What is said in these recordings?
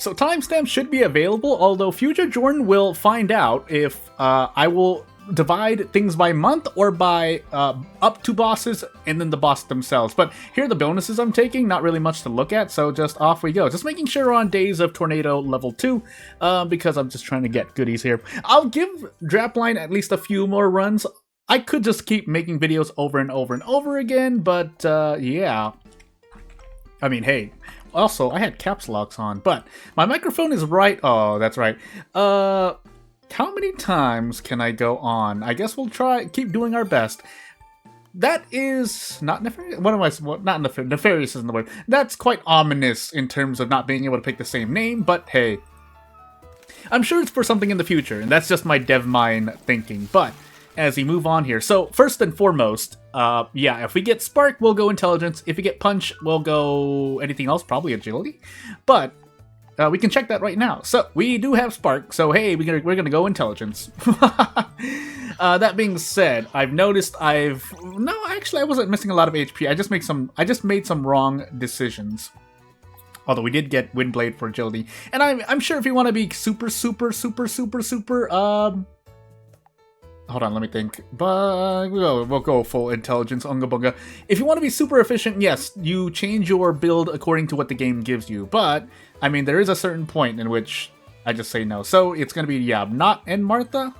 So timestamps should be available, although future Jordan will find out if I will divide things by month or by up to bosses and then the boss themselves. But here are the bonuses I'm taking, not really much to look at, so just off we go. Just making sure we're on Days of Tornado level 2, because I'm just trying to get goodies here. I'll give Drapline at least a few more runs. I could just keep making videos over and over and over again, but yeah. I mean, hey. Also, I had caps locks on, but my microphone is right. Oh, that's right. How many times can I go on? I guess we'll keep doing our best. That is not nefarious. What am I? Not nefarious. Nefarious isn't the word. That's quite ominous in terms of not being able to pick the same name, but hey. I'm sure it's for something in the future, and that's just my dev mind thinking, but as we move on here. So, first and foremost, yeah, if we get Spark, we'll go Intelligence. If we get Punch, we'll go anything else, probably Agility. But we can check that right now. So, we do have Spark, so hey, we're gonna go Intelligence. That being said, I've noticed no, actually, I wasn't missing a lot of HP. I just made some wrong decisions. Although we did get Windblade for Agility. And I'm sure if you want to be super, hold on, let me think. But we'll go full Intelligence, Unga Bunga. If you want to be super efficient, yes, you change your build according to what the game gives you. But, I mean, there is a certain point in which I just say no. So it's going to be, yeah, not in Martha.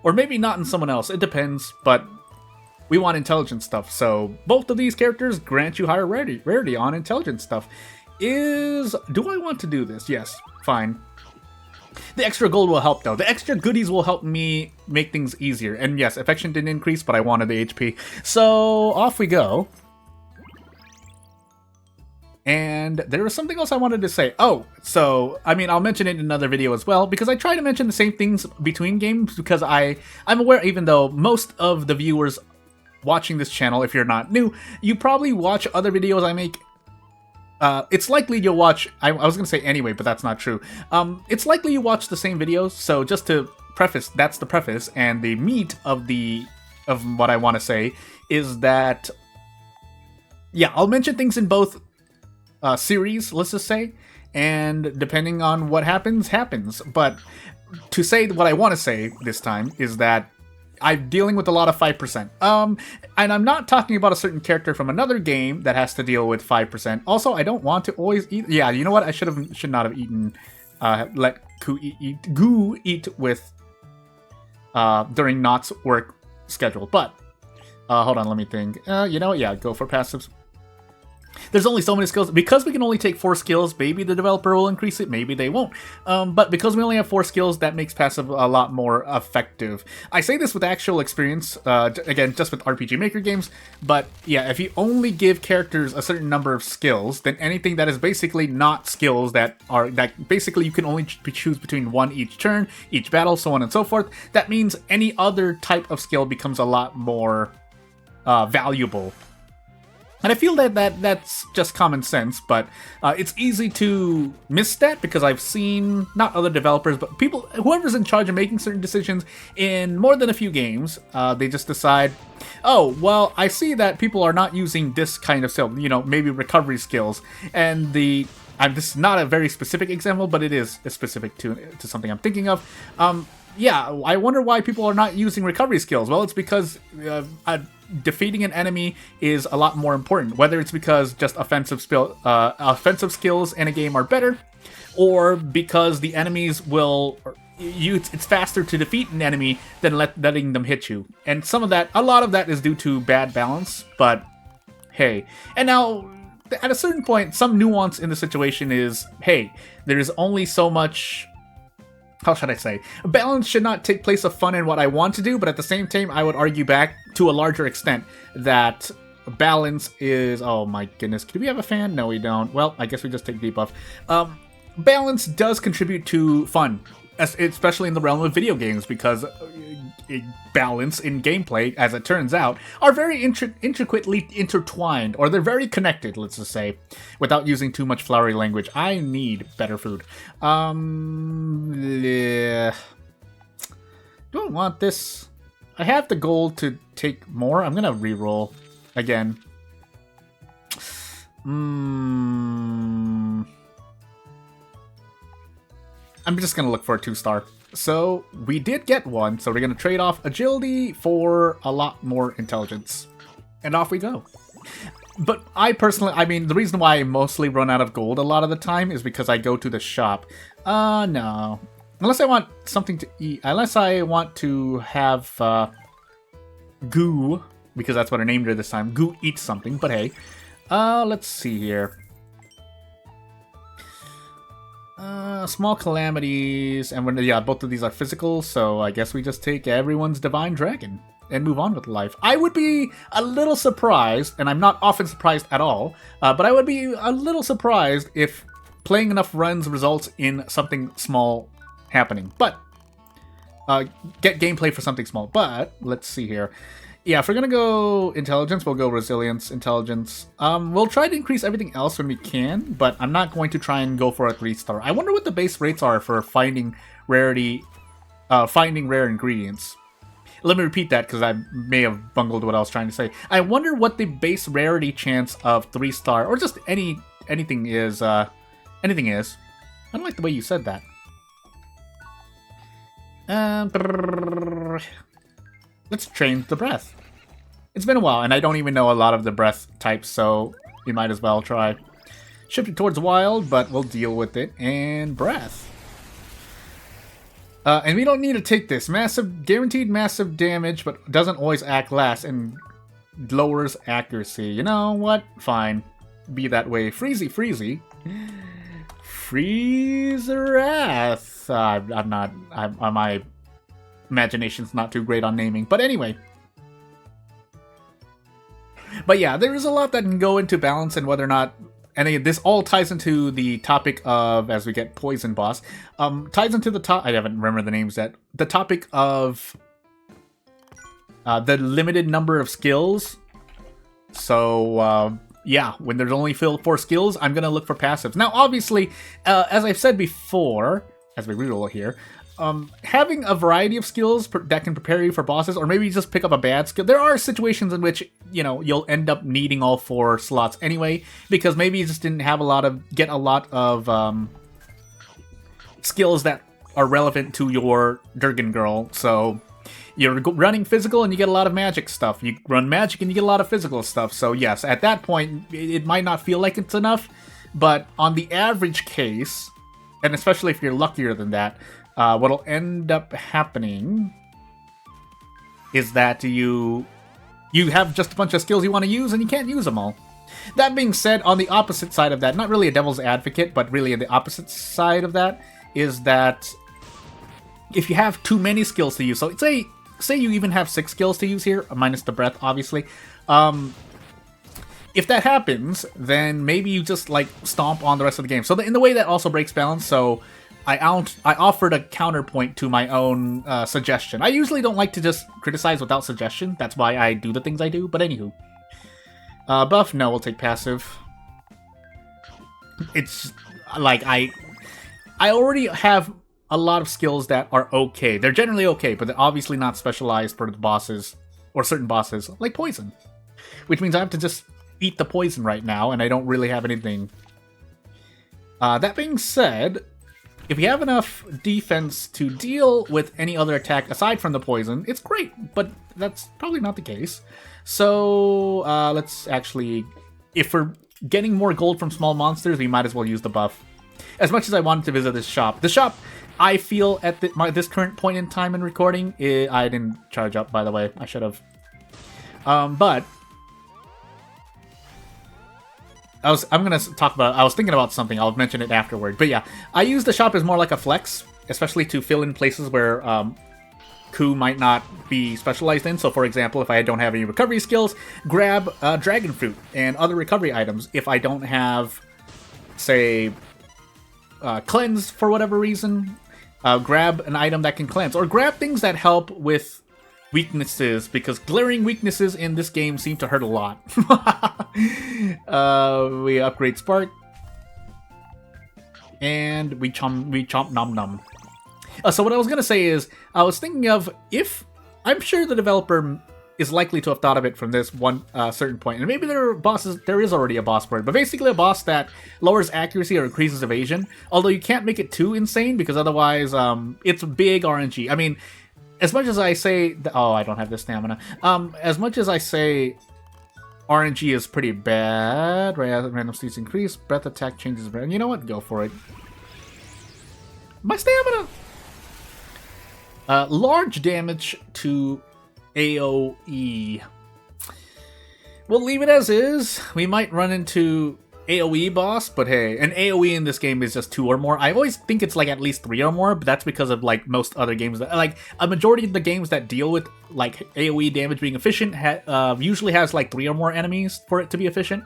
Or maybe not in someone else. It depends, but we want Intelligence stuff. So both of these characters grant you higher rarity on Intelligence stuff. Do I want to do this? Yes, fine. The extra gold will help, though. The extra goodies will help me make things easier. And yes, affection didn't increase, but I wanted the HP. So, off we go. And there was something else I wanted to say. Oh, so, I mean, I'll mention it in another video as well, because I try to mention the same things between games, because I'm aware, even though most of the viewers watching this channel, if you're not new, you probably watch other videos I make. It's likely you'll watch, I was going to say anyway, but that's not true. It's likely you watch the same videos, so just to preface, that's the preface, and the meat of what I want to say is that, yeah, I'll mention things in both series, let's just say, and depending on what happens. But to say what I want to say this time is that I'm dealing with a lot of 5%. And I'm not talking about a certain character from another game that has to deal with 5%. Also, I don't want to always eat. Yeah, you know what? I should not have eaten. Let Goo eat with during Not's work schedule. But hold on, let me think. You know what? Yeah, go for passives. There's only so many skills. Because we can only take 4 skills, maybe the developer will increase it, maybe they won't. But because we only have 4 skills, that makes passive a lot more effective. I say this with actual experience, again, just with RPG Maker games, but yeah, if you only give characters a certain number of skills, then anything that is basically not skills that basically you can only choose between 1 each turn, each battle, so on and so forth, that means any other type of skill becomes a lot more valuable. And I feel that's just common sense, but it's easy to miss that because I've seen, not other developers, but people, whoever's in charge of making certain decisions in more than a few games, they just decide, oh, well, I see that people are not using this kind of skill, you know, maybe recovery skills, and this is not a very specific example, but it is specific to something I'm thinking of. Yeah, I wonder why people are not using recovery skills. Well, it's because defeating an enemy is a lot more important. Whether it's because just offensive skills in a game are better, or because the enemies will... it's faster to defeat an enemy than letting them hit you. And a lot of that is due to bad balance, but hey. And now, at a certain point, some nuance in the situation is, hey, there is only so much... How should I say? Balance should not take place of fun in what I want to do, but at the same time, I would argue back to a larger extent that balance is... Oh my goodness. Do we have a fan? No, we don't. Well, I guess we just take debuff. Balance does contribute to fun, especially in the realm of video games, because balance in gameplay, as it turns out, are very intricately intertwined, or they're very connected, let's just say, without using too much flowery language. I need better food. Do I want this? I have the gold to take more. I'm gonna reroll again. I'm just gonna look for a 2-star. So we did get one, so we're gonna trade off agility for a lot more intelligence. And off we go. But I personally, I mean, the reason why I mostly run out of gold a lot of the time is because I go to the shop. No. Unless I want something to eat. Unless I want to have Goo, because that's what I named her this time. Goo eats something, but hey. Let's see here. Small calamities, and when yeah, both of these are physical, so I guess we just take everyone's divine dragon and move on with life. I would be a little surprised, and I'm not often surprised at all, but I would be a little surprised if playing enough runs results in something small happening. But get gameplay for something small. But let's see here. Yeah, if we're gonna go intelligence, we'll go resilience, intelligence. We'll try to increase everything else when we can, but I'm not going to try and go for a 3-star. I wonder what the base rates are for finding rarity, finding rare ingredients. Let me repeat that because I may have bungled what I was trying to say. I wonder what the base rarity chance of 3-star or just anything is. Anything is. I don't like the way you said that. Let's train the breath. It's been a while, and I don't even know a lot of the breath types, so we might as well try. Shift it towards wild, but we'll deal with it. And breath. And we don't need to take this. Guaranteed massive damage, but doesn't always act last, and lowers accuracy. You know what? Fine. Be that way. Freezy, freezy. Freeze-wrath. My imagination's not too great on naming, but anyway. But yeah, there is a lot that can go into balance and whether or not, and this all ties into the topic of, as we get poison boss, ties into the I haven't remembered the names yet, the topic of the limited number of skills. So, yeah, when there's only 4 skills, I'm going to look for passives. Now, obviously, as I've said before, as we reroll here, having a variety of skills that can prepare you for bosses, or maybe you just pick up a bad skill. There are situations in which, you know, you'll end up needing all 4 slots anyway, because maybe you just didn't have a lot of skills that are relevant to your Durgan girl. So you're running physical and you get a lot of magic stuff. You run magic and you get a lot of physical stuff. So yes, at that point, it might not feel like it's enough, but on the average case, and especially if you're luckier than that, what'll end up happening is that you have just a bunch of skills you want to use and you can't use them all. That being said, on the opposite side of that, not really a devil's advocate, but really on the opposite side of that, is that if you have too many skills to use, so say you even have 6 skills to use here, minus the breath, obviously. If that happens, then maybe you just like stomp on the rest of the game. So in the way that also breaks balance, so I offered a counterpoint to my own suggestion. I usually don't like to just criticize without suggestion. That's why I do the things I do, but anywho. Buff, no, we'll take passive. It's like I already have a lot of skills that are okay. They're generally okay, but they're obviously not specialized for the bosses, or certain bosses, like poison. Which means I have to just eat the poison right now, and I don't really have anything. That being said, if you have enough defense to deal with any other attack aside from the poison, it's great, but that's probably not the case. So, let's actually, if we're getting more gold from small monsters, we might as well use the buff. As much as I wanted to visit this shop. The shop, I feel, at this current point in time in recording, I didn't charge up, by the way. I should have. But I was thinking about something. I'll mention it afterward. But yeah, I use the shop as more like a flex, especially to fill in places where Ku might not be specialized in. So for example, if I don't have any recovery skills, grab dragon fruit and other recovery items. If I don't have, say, cleanse for whatever reason, grab an item that can cleanse, or grab things that help with weaknesses, because glaring weaknesses in this game seem to hurt a lot. We upgrade Spark, and we chomp nom nom. So what I was gonna say is, I was thinking of, if I'm sure the developer is likely to have thought of it from this one certain point. And maybe there is already a boss for it, but basically a boss that lowers accuracy or increases evasion. Although you can't make it too insane because otherwise it's big RNG. I mean, as much as I say, oh, I don't have the stamina. As much as I say RNG is pretty bad, random states increase, breath attack changes. You know what? Go for it. My stamina. Large damage to AoE. We'll leave it as is. We might run into AoE boss, but hey, an AoE in this game is just 2 or more. I always think it's like at least 3 or more, but that's because of like most other games that, like, a majority of the games that deal with like AoE damage being efficient usually has like 3 or more enemies for it to be efficient.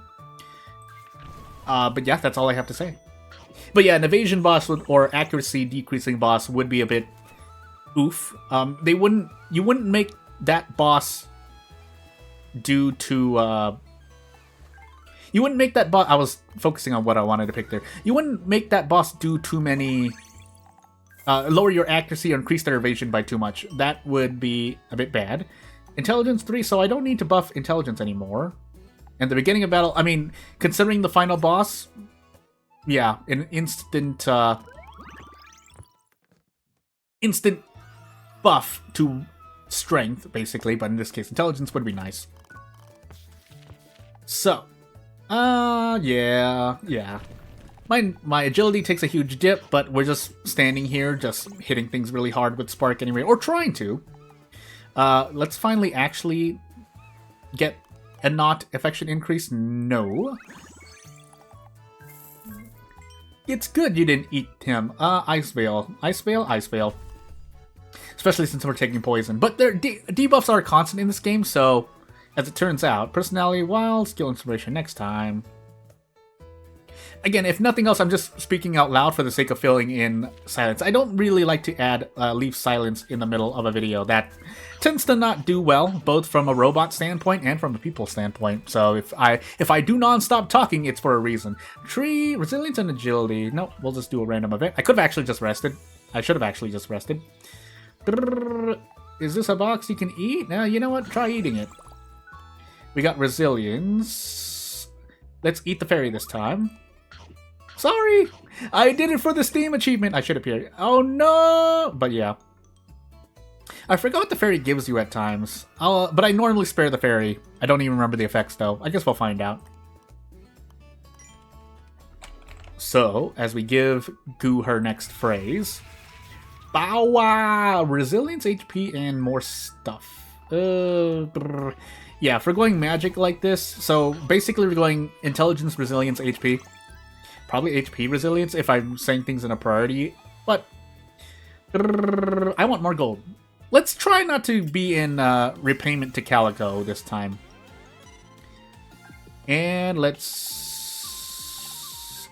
But yeah, that's all I have to say. But yeah, an evasion boss or accuracy decreasing boss would be a bit oof. You wouldn't make that boss due to you wouldn't make that boss. I was focusing on what I wanted to pick there. You wouldn't make that boss do too many lower your accuracy or increase their evasion by too much. That would be a bit bad. Intelligence 3, so I don't need to buff intelligence anymore. And the beginning of battle, I mean, considering the final boss, yeah, an instant buff to strength, basically, but in this case, intelligence would be nice. So, yeah. My agility takes a huge dip, but we're just standing here, just hitting things really hard with Spark anyway, or trying to. Let's finally actually get a not affection increase. No. It's good you didn't eat him. Ice Veil. Ice Veil? Ice Veil. Especially since we're taking poison. But their debuffs are constant in this game, so as it turns out, personality, wild, skill inspiration next time. Again, if nothing else, I'm just speaking out loud for the sake of filling in silence. I don't really like to leave silence in the middle of a video. That tends to not do well, both from a robot standpoint and from a people standpoint. So if I do non-stop talking, it's for a reason. Tree, resilience, and agility. No, we'll just do a random event. I could have actually just rested. I should have actually just rested. Is this a box you can eat? Now, you know what? Try eating it. We got resilience. Let's eat the fairy this time. Sorry! I did it for the Steam achievement. I should appear. Oh no! But yeah. I forgot what the fairy gives you at times. But I normally spare the fairy. I don't even remember the effects though. I guess we'll find out. So, as we give Goo her next phrase. Bow wow! Resilience, HP, and more stuff. Yeah, if we're going magic like this, so basically we're going intelligence, resilience, HP. Probably HP resilience if I'm saying things in a priority, but I want more gold. Let's try not to be in repayment to Calico this time. And let's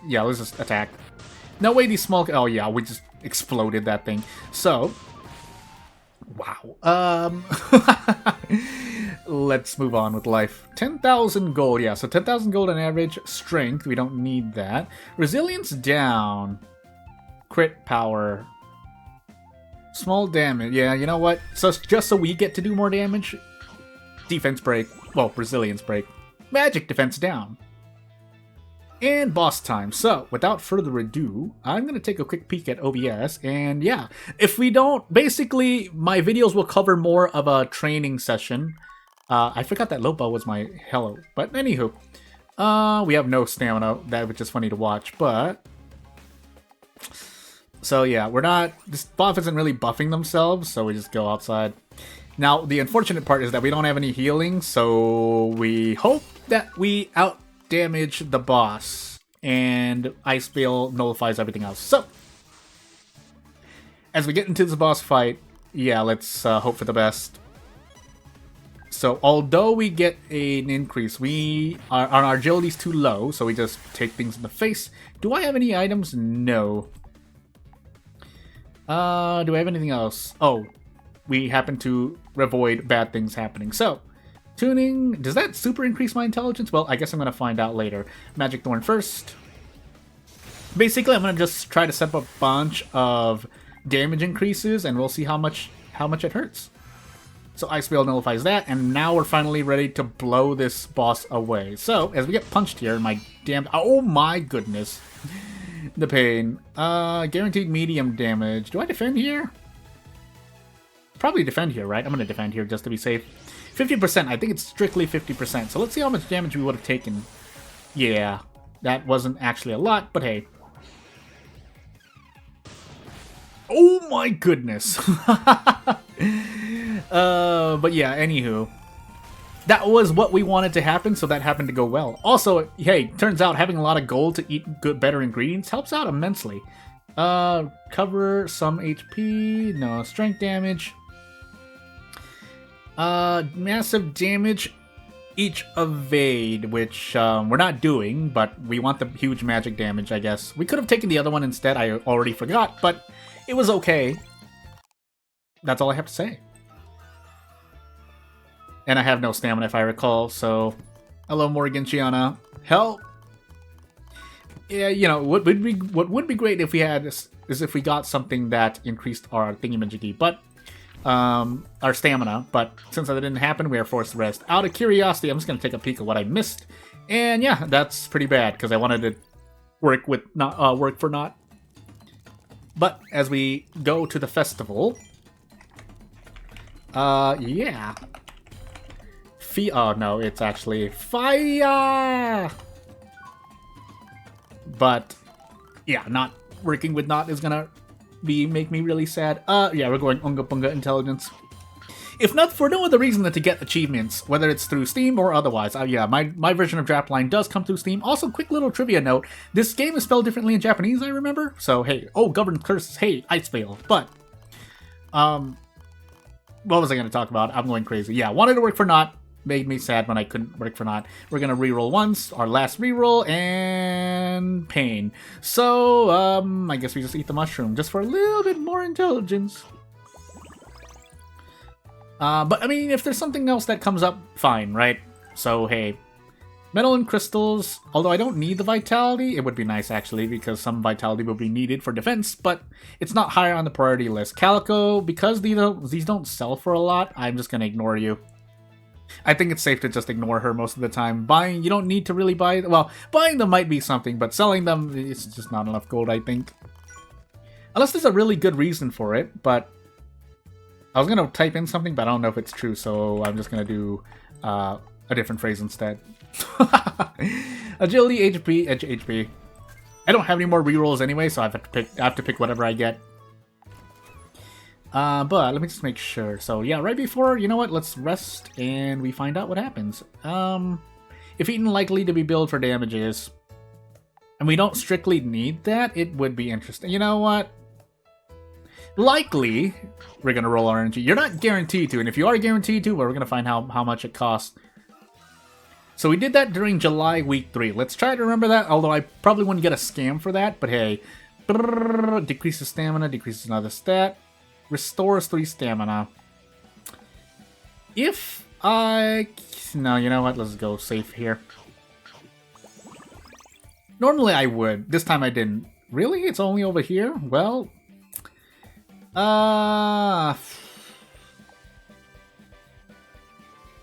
just attack. No way these small... Oh yeah, we just exploded that thing. So, wow. Let's move on with life. 10,000 gold, yeah, so 10,000 gold on average. Strength, we don't need that. Resilience down. Crit power. Small damage, yeah, you know what? So just so we get to do more damage, defense break, well, resilience break. Magic defense down. And boss time. So, without further ado, I'm going to take a quick peek at OBS, and yeah, if we don't, basically, my videos will cover more of a training session. I forgot that Lopa was my hello, but anywho, we have no stamina, that was just funny to watch, but... So yeah, this buff isn't really buffing themselves, so we just go outside. Now, the unfortunate part is that we don't have any healing, so we hope that we out-damage the boss, and Ice Veil nullifies everything else. So, as we get into this boss fight, yeah, let's hope for the best. So, although we get an increase, our agility's too low, so we just take things in the face. Do I have any items? No. Do I have anything else? Oh, we happen to avoid bad things happening. So, tuning, does that super increase my intelligence? Well, I guess I'm going to find out later. Magic Thorn first. Basically, I'm going to just try to set up a bunch of damage increases, and we'll see how much it hurts. So Ice Veil nullifies that, and now we're finally ready to blow this boss away. So, as we get punched here, my damn... Oh my goodness. The pain. Guaranteed medium damage. Do I defend here? Probably defend here, right? I'm going to defend here just to be safe. 50%. I think it's strictly 50%. So let's see how much damage we would have taken. Yeah, that wasn't actually a lot, but hey. Oh my goodness. But yeah, anywho. That was what we wanted to happen, so that happened to go well. Also, hey, turns out having a lot of gold to eat better ingredients helps out immensely. Cover some HP, no strength damage. Massive damage, each evade, which we're not doing, but we want the huge magic damage, I guess. We could have taken the other one instead, I already forgot, but it was okay. That's all I have to say. And I have no stamina if I recall, so... Hello, Morgan Gianna. Help! Yeah, you know, what would be great if we had is if we got something that increased our thingy-majiggy, but... our stamina, but since that didn't happen, we are forced to rest. Out of curiosity, I'm just going to take a peek at what I missed. And yeah, that's pretty bad, because I wanted to work for not. But as we go to the festival... yeah... Oh no, it's actually fire! But, yeah, not working with not is gonna make me really sad. Yeah, we're going Unga Bunga Intelligence. If not for no other reason than to get achievements, whether it's through Steam or otherwise. Yeah, my version of Drapline does come through Steam. Also, quick little trivia note, this game is spelled differently in Japanese, I remember. So, hey, Governed Curses, hey, Ice Veil. But, what was I gonna talk about? I'm going crazy. Yeah, wanted to work for not. Made me sad when I couldn't work for not. We're gonna reroll once, our last reroll, and pain. So, I guess we just eat the mushroom, just for a little bit more intelligence. But I mean, if there's something else that comes up, fine, right? So, hey. Metal and crystals, although I don't need the vitality, it would be nice actually, because some vitality will be needed for defense, but it's not higher on the priority list. Calico, because these don't sell for a lot, I'm just gonna ignore you. I think it's safe to just ignore her most of the time. Buying, you don't need to really buy... Well, buying them might be something, but selling them, it's just not enough gold, I think. Unless there's a really good reason for it, but... I was going to type in something, but I don't know if it's true, so I'm just going to do a different phrase instead. Agility, HP, edge HP. I don't have any more rerolls anyway, so I have to pick whatever I get. But let me just make sure. So yeah, right before, you know what, let's rest and we find out what happens. If eaten, likely to be billed for damages. And we don't strictly need that, it would be interesting. You know what? Likely, we're gonna roll RNG. You're not guaranteed to, and if you are guaranteed to, well, we're gonna find how much it costs. So we did that during July week 3. Let's try to remember that, although I probably wouldn't get a scam for that, but hey. Decreases stamina, decreases another stat. Restores 3 stamina. If I... No, you know what? Let's go safe here. Normally I would. This time I didn't. Really? It's only over here? Well... I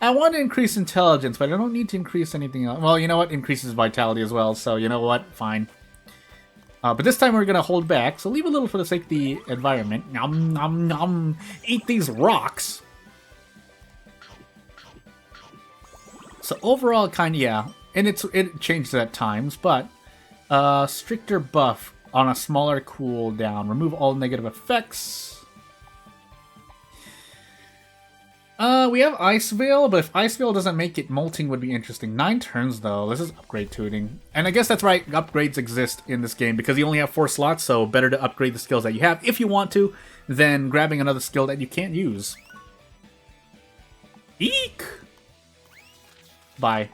want to increase intelligence, but I don't need to increase anything else. Well, you know what? Increases vitality as well, so you know what? Fine. But this time we're going to hold back, so leave a little for the sake of the environment. Nom nom nom. Eat these rocks! So overall, kind of, yeah. And it changes at times, but... stricter buff on a smaller cooldown. Remove all negative effects. We have Ice Veil, but if Ice Veil doesn't make it, Molting would be interesting. 9 turns, though. This is upgrade tuning. And I guess that's right, upgrades exist in this game, because you only have 4 slots, so better to upgrade the skills that you have, if you want to, than grabbing another skill that you can't use. Eek! Bye.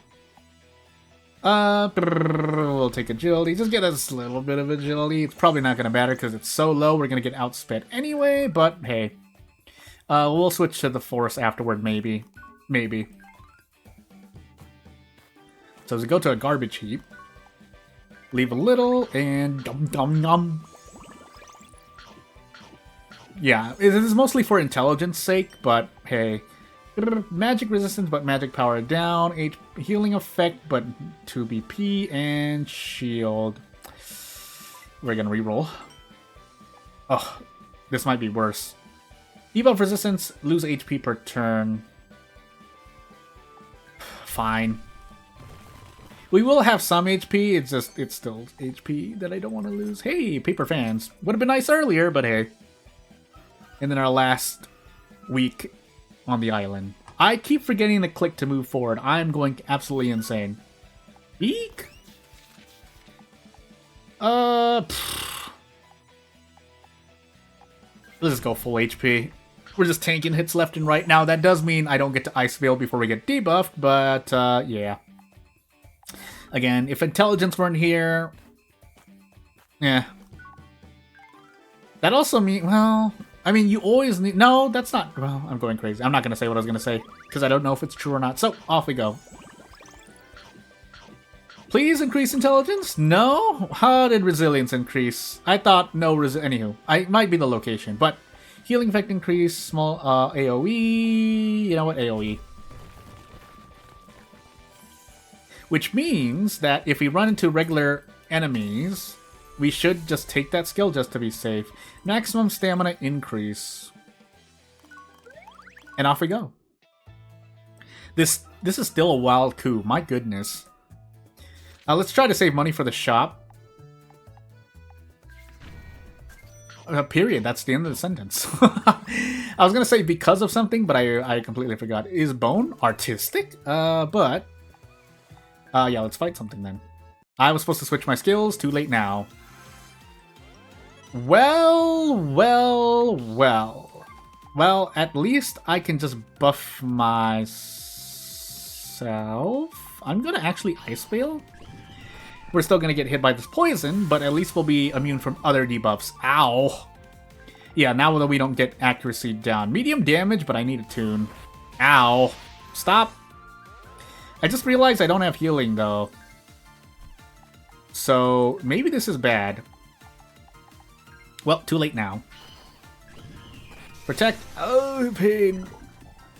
We'll take agility. Just get us a little bit of agility. It's probably not going to matter, because it's so low, we're going to get outsped anyway, but hey. We'll switch to the force afterward, maybe. Maybe. So as we go to a garbage heap, leave a little, and dum dum dum. Yeah, it is mostly for intelligence sake, but hey, Magic resistance, but magic power down. Healing effect, but 2 BP and shield. We're gonna reroll. Oh, this might be worse. Debuff resistance, lose HP per turn. Fine. We will have some HP, it's still HP that I don't want to lose. Hey, paper fans. Would have been nice earlier, but hey. And then our last week on the island. I keep forgetting to click to move forward. I'm going absolutely insane. Eek! Let's just go full HP. We're just tanking hits left and right. Now, that does mean I don't get to Ice Veil before we get debuffed, but, yeah. Again, if intelligence weren't here... Yeah. That also means... Well... I mean, you always need... No, that's not... Well, I'm going crazy. I'm not going to say what I was going to say, because I don't know if it's true or not. So, off we go. Please increase intelligence? No? How did resilience increase? I thought no anywho, it might be the location, but... Healing effect increase, small AoE... You know what? AoE. Which means that if we run into regular enemies... We should just take that skill just to be safe. Maximum stamina increase. And off we go. This is still a wild coup. My goodness. Let's try to save money for the shop. Period. That's the end of the sentence. I was going to say because of something, but I completely forgot. Is bone artistic? But... yeah, let's fight something then. I was supposed to switch my skills. Too late now. Well, at least I can just buff myself. I'm gonna actually Ice Veil. We're still gonna get hit by this poison, but at least we'll be immune from other debuffs. Ow! Yeah, now that we don't get accuracy down. Medium damage, but I need a tune. Ow! Stop! I just realized I don't have healing, though. So, maybe this is bad. Well, too late now. Protect. Oh, pain.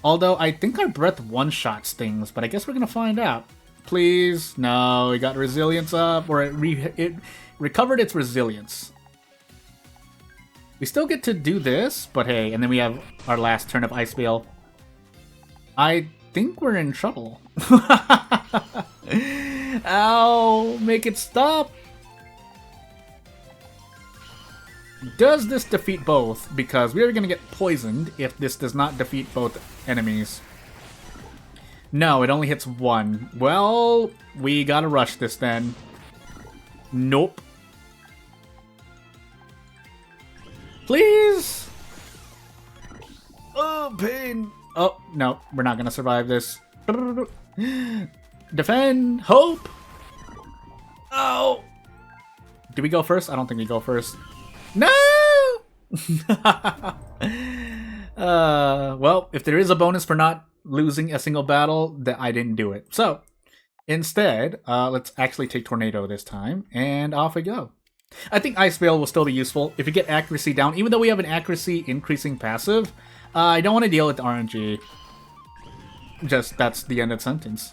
Although, I think our breath one-shots things, but I guess we're gonna find out. Please. No, it got resilience up, or it recovered its resilience. We still get to do this, but hey, and then we have our last turn of Ice Veil. I think we're in trouble. Ow, make it stop. Does this defeat both? Because we're going to get poisoned if this does not defeat both enemies. No, it only hits one. Well, we gotta rush this then. Nope. Please? Oh, pain. Oh, no, we're not going to survive this. Defend! Hope! Oh! Do we go first? I don't think we go first. No! Well, if there is a bonus for not losing a single battle, then I didn't do it. So, instead, let's actually take Tornado this time, and off we go. I think Ice Veil will still be useful. If you get accuracy down, even though we have an accuracy increasing passive, I don't want to deal with the RNG. Just, that's the end of the sentence.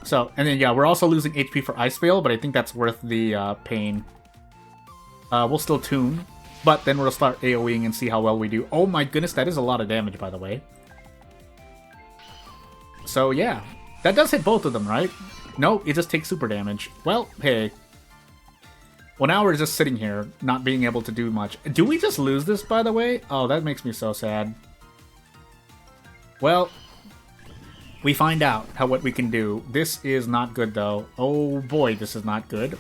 So, and then yeah, we're also losing HP for Ice Veil, but I think that's worth the pain. We'll still tune, but then we'll start AoEing and see how well we do. Oh my goodness, that is a lot of damage, by the way. So yeah, that does hit both of them, right? No, it just takes super damage. Well, hey. Well, now we're just sitting here, not being able to do much. Do we just lose this, by the way? Oh, that makes me so sad. Well, we find out what we can do. This is not good, though. Oh boy, this is not good.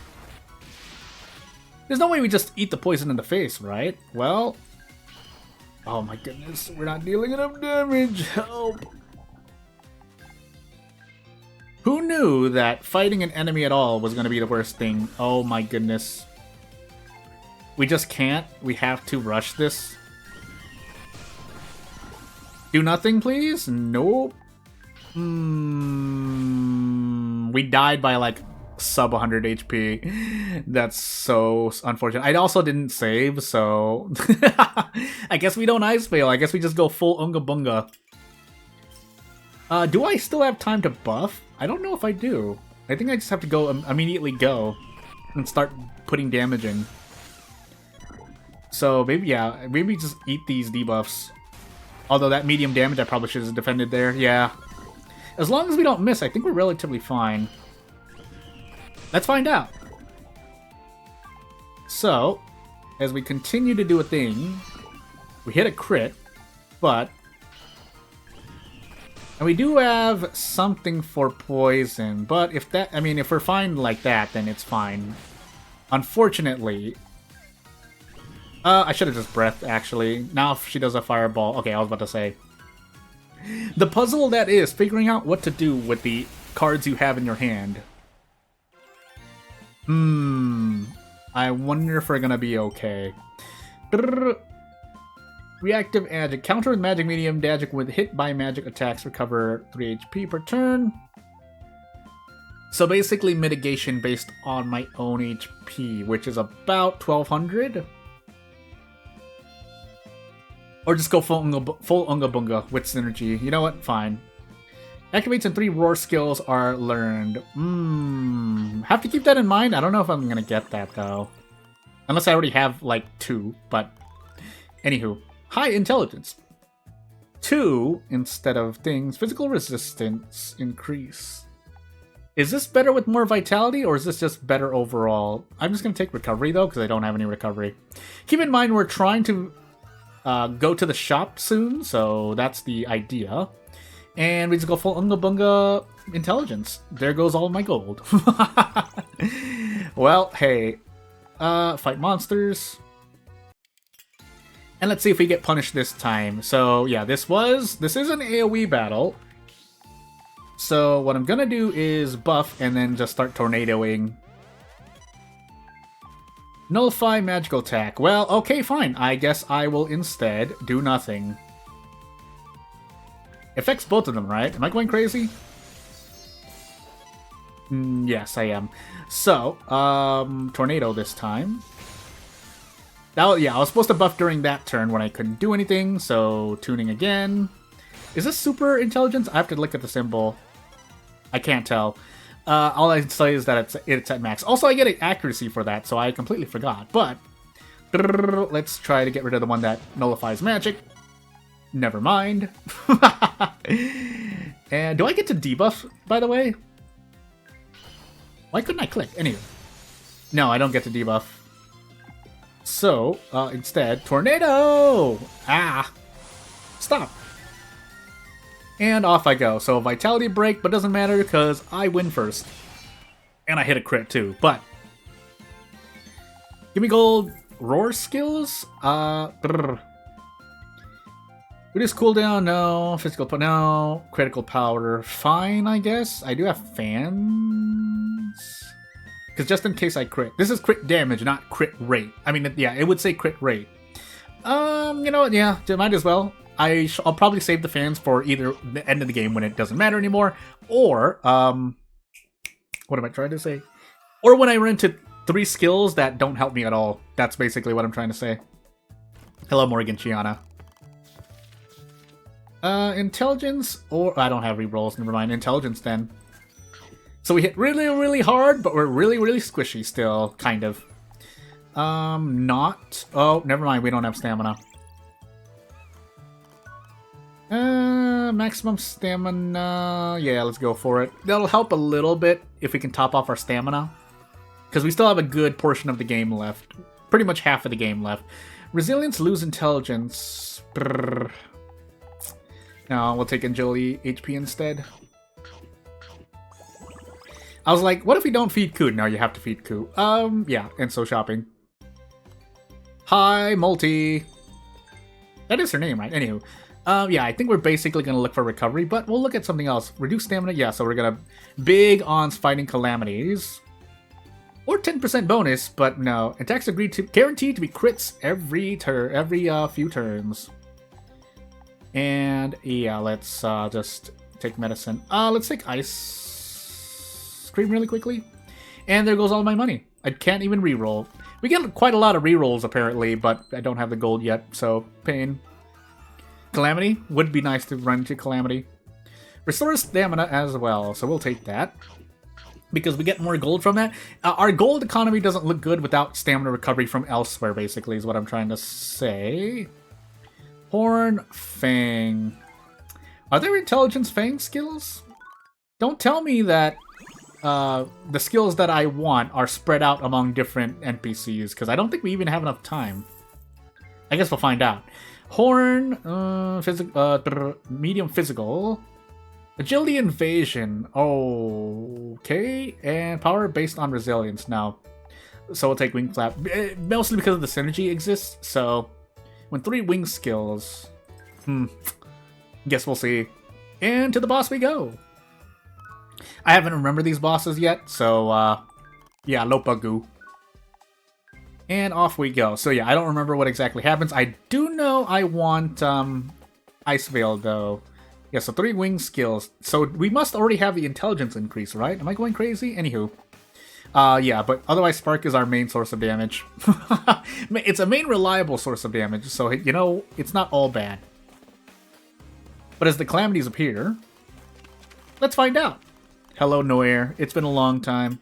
There's no way we just eat the poison in the face, right? Well... Oh my goodness, we're not dealing enough damage. Help! Who knew that fighting an enemy at all was going to be the worst thing? Oh my goodness. We just can't. We have to rush this. Do nothing, please? Nope. We died by like sub 100 HP. That's so unfortunate. I also didn't save, so... I guess we don't Ice Veil. I guess we just go full Unga Bunga. Do I still have time to buff? I don't know if I do. I think I just have to go immediately go and start putting damage in. So maybe, yeah, maybe just eat these debuffs. Although that medium damage I probably should have defended there. Yeah. As long as we don't miss, I think we're relatively fine. Let's find out. So, as we continue to do a thing, we hit a crit, but... And we do have something for poison, but if that... I mean, if we're fine like that, then it's fine. Unfortunately... I should have just breathed, actually. Now if she does a fireball... Okay, I was about to say. The puzzle that is figuring out what to do with the cards you have in your hand. I wonder if we're gonna be okay. Reactive magic. Counter with magic medium. Magic with hit by magic attacks. Recover 3 HP per turn. So basically mitigation based on my own HP, which is about 1200. Or just go full Unga Bunga with synergy. You know what? Fine. Activates and 3 roar skills are learned. Have to keep that in mind. I don't know if I'm gonna get that though. Unless I already have like 2, but anywho. High intelligence. 2 instead of things. Physical resistance increase. Is this better with more vitality or is this just better overall? I'm just gonna take recovery though because I don't have any recovery. Keep in mind we're trying to go to the shop soon, so that's the idea. And we just go full Unga Bunga intelligence. There goes all my gold. Well, hey. Fight monsters. And let's see if we get punished this time. So, yeah, this is an AoE battle. So, what I'm gonna do is buff and then just start tornadoing. Nullify magical attack. Well, okay, fine. I guess I will instead do nothing. Affects both of them, right? Am I going crazy? Yes, I am. So, tornado this time. Now, yeah, I was supposed to buff during that turn when I couldn't do anything, so tuning again. Is this super intelligence? I have to look at the symbol. I can't tell. All I can say is that it's at max. Also, I get an accuracy for that, so I completely forgot. But let's try to get rid of the one that nullifies magic. Never mind. And do I get to debuff, by the way? Why couldn't I click? Anyway. No, I don't get to debuff. So, instead, tornado! Ah! Stop! And off I go. So, vitality break, but doesn't matter because I win first. And I hit a crit too, but... Give me gold. Roar skills? Reduce cooldown, no. Physical, no. Critical power, fine, I guess. I do have fans. Because just in case I crit. This is crit damage, not crit rate. I mean, yeah, it would say crit rate. You know what, yeah, might as well. I'll probably save the fans for either the end of the game when it doesn't matter anymore, or, what am I trying to say? Or when I run into 3 skills that don't help me at all. That's basically what I'm trying to say. Hello, Morgan Chiana. Intelligence, or I don't have rerolls, never mind. Intelligence then. So we hit really, really hard, but we're really, really squishy still, kind of. Not. Oh, never mind, we don't have stamina. Maximum stamina. Yeah, let's go for it. That'll help a little bit if we can top off our stamina. Because we still have a good portion of the game left. Pretty much half of the game left. Resilience, lose intelligence. Brrr. No, we'll take agility HP instead. I was like, what if we don't feed Ku? No, you have to feed Ku. Yeah, and so shopping. Hi, Multi. That is her name, right? Anywho. Yeah, I think we're basically going to look for recovery, but we'll look at something else. Reduce stamina, yeah, so we're going to big on fighting calamities. Or 10% bonus, but no. Attacks guaranteed to be crits every few turns. And yeah, let's just take medicine. Let's take ice cream really quickly. And there goes all my money. I can't even reroll. We get quite a lot of rerolls apparently, but I don't have the gold yet, so pain. Calamity? Would be nice to run into Calamity. Restores stamina as well, so we'll take that. Because we get more gold from that. Our gold economy doesn't look good without stamina recovery from elsewhere, basically, is what I'm trying to say. Horn, Fang. Are there intelligence Fang skills? Don't tell me that the skills that I want are spread out among different NPCs, because I don't think we even have enough time. I guess we'll find out. Horn, medium physical. Agility invasion. Okay. And power based on resilience now. So we'll take wing flap. Mostly because of the synergy exists. So when 3 wing skills. Guess we'll see. And to the boss we go. I haven't remembered these bosses yet. So yeah, Lopagu. And off we go. So yeah, I don't remember what exactly happens. I do know I want Ice Veil though. Yeah, so 3 wing skills. So we must already have the intelligence increase, right? Am I going crazy? Anywho. Yeah, but otherwise Spark is our main source of damage. It's a main reliable source of damage, so, you know, it's not all bad. But as the calamities appear, let's find out. Hello, Noir. It's been a long time.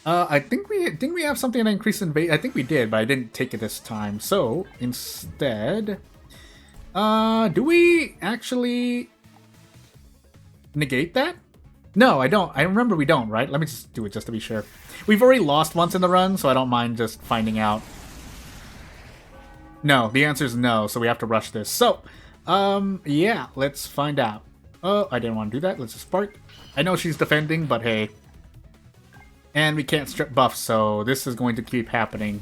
I think we have something that increased invade. I think we did, but I didn't take it this time. So, instead... do we actually negate that? No, I don't. I remember we don't, right? Let me just do it just to be sure. We've already lost once in the run, so I don't mind just finding out. No, the answer is no, so we have to rush this. So, yeah, let's find out. Oh, I didn't want to do that. Let's just spark. I know she's defending, but hey. And we can't strip buffs, so this is going to keep happening.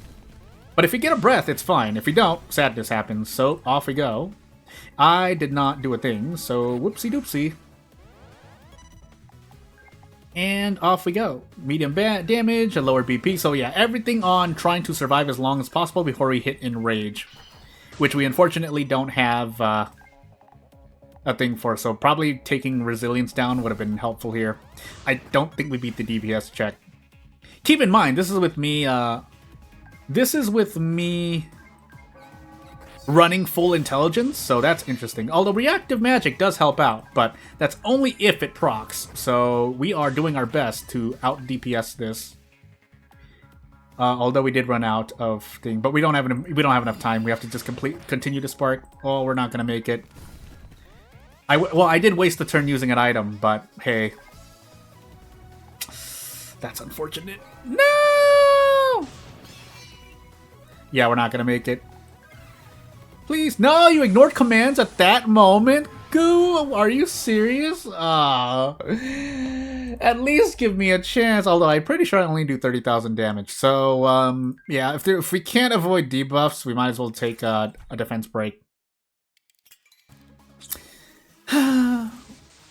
But if we get a breath, it's fine. If we don't, sadness happens. So, off we go. I did not do a thing, so whoopsie doopsie. And off we go. Medium damage, a lower BP. So yeah, everything on trying to survive as long as possible before we hit Enrage. Which we unfortunately don't have a thing for, so probably taking Resilience down would have been helpful here. I don't think we beat the DPS check. Keep in mind, this is with me... running full intelligence, so that's interesting. Although reactive magic does help out, but that's only if it procs. So we are doing our best to out DPS this. Although we did run out of thing, but we don't have enough time. We have to just continue to spark. Oh, we're not gonna make it. Well, I did waste the turn using an item, but hey, that's unfortunate. No. Yeah, we're not gonna make it. Please, no! You ignored commands at that moment? Goo, are you serious? At least give me a chance, although I'm pretty sure I only do 30,000 damage. So, yeah, if we can't avoid debuffs, we might as well take a defense break.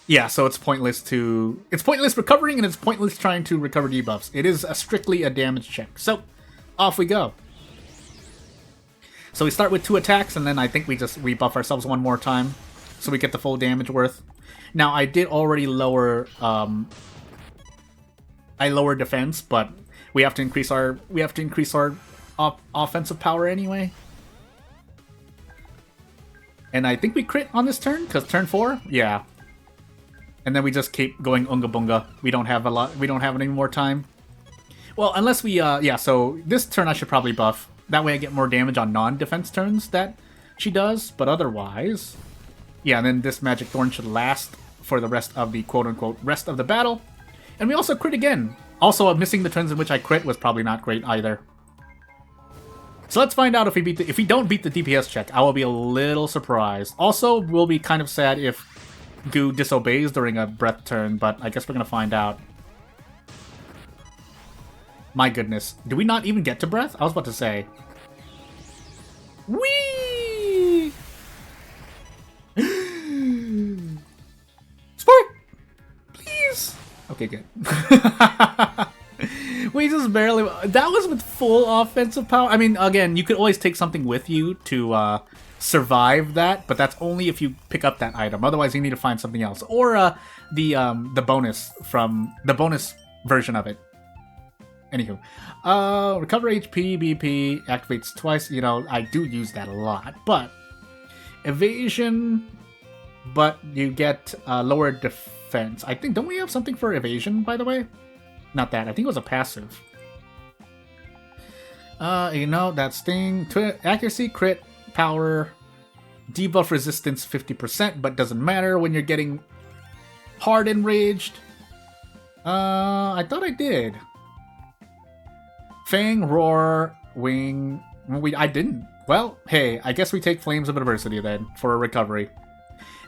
Yeah, so it's pointless recovering, and it's pointless trying to recover debuffs. It is strictly a damage check. So, off we go. So we start with 2 attacks, and then I think we buff ourselves one more time, so we get the full damage worth. Now I did already lower, I lowered defense, but we have to increase our offensive power anyway. And I think we crit on this turn, because turn 4, yeah. And then we just keep going unga bunga. We don't have any more time. Well, unless we, yeah. So this turn I should probably buff. That way I get more damage on non-defense turns that she does, but otherwise... Yeah, and then this Magic Thorn should last for the rest of the quote-unquote rest of the battle. And we also crit again. Also, missing the turns in which I crit was probably not great either. So let's find out if we don't beat the DPS check. I will be a little surprised. Also, we'll be kind of sad if Goo disobeys during a breath turn, but I guess we're going to find out. My goodness. Do we not even get to breath? I was about to say. Whee! Spark! Please! Okay, good. We just barely... That was with full offensive power. I mean, again, you could always take something with you to survive that, but that's only if you pick up that item. Otherwise, you need to find something else. Or the bonus from... The bonus version of it. Anywho, recover HP, BP, activates twice. You know, I do use that a lot, but evasion, but you get lower defense. I think, don't we have something for evasion, by the way? Not that. I think it was a passive. You know, that sting. Accuracy, crit, power, debuff resistance 50%, but doesn't matter when you're getting hard enraged. I thought I did. Fang, roar, wing. I didn't. Well, hey, I guess we take Flames of Adversity then for a recovery.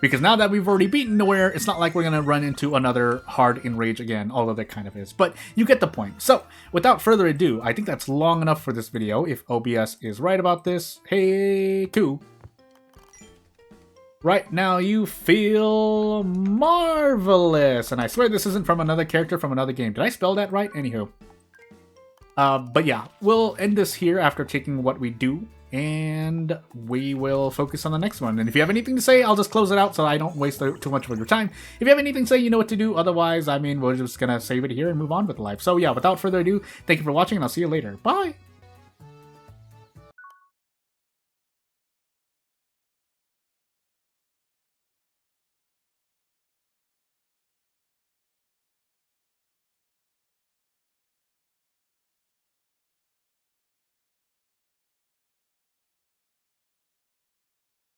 Because now that we've already beaten Noir, it's not like we're going to run into another hard enrage again, although that kind of is. But you get the point. So, without further ado, I think that's long enough for this video. If OBS is right about this, hey, cool. Right now you feel marvelous. And I swear this isn't from another character from another game. Did I spell that right? Anywho. But yeah, we'll end this here after taking what we do. And we will focus on the next one. And if you have anything to say, I'll just close it out so I don't waste too much of your time. If you have anything to say, you know what to do. Otherwise, I mean, we're just going to save it here and move on with life. So yeah, without further ado, thank you for watching and I'll see you later. Bye!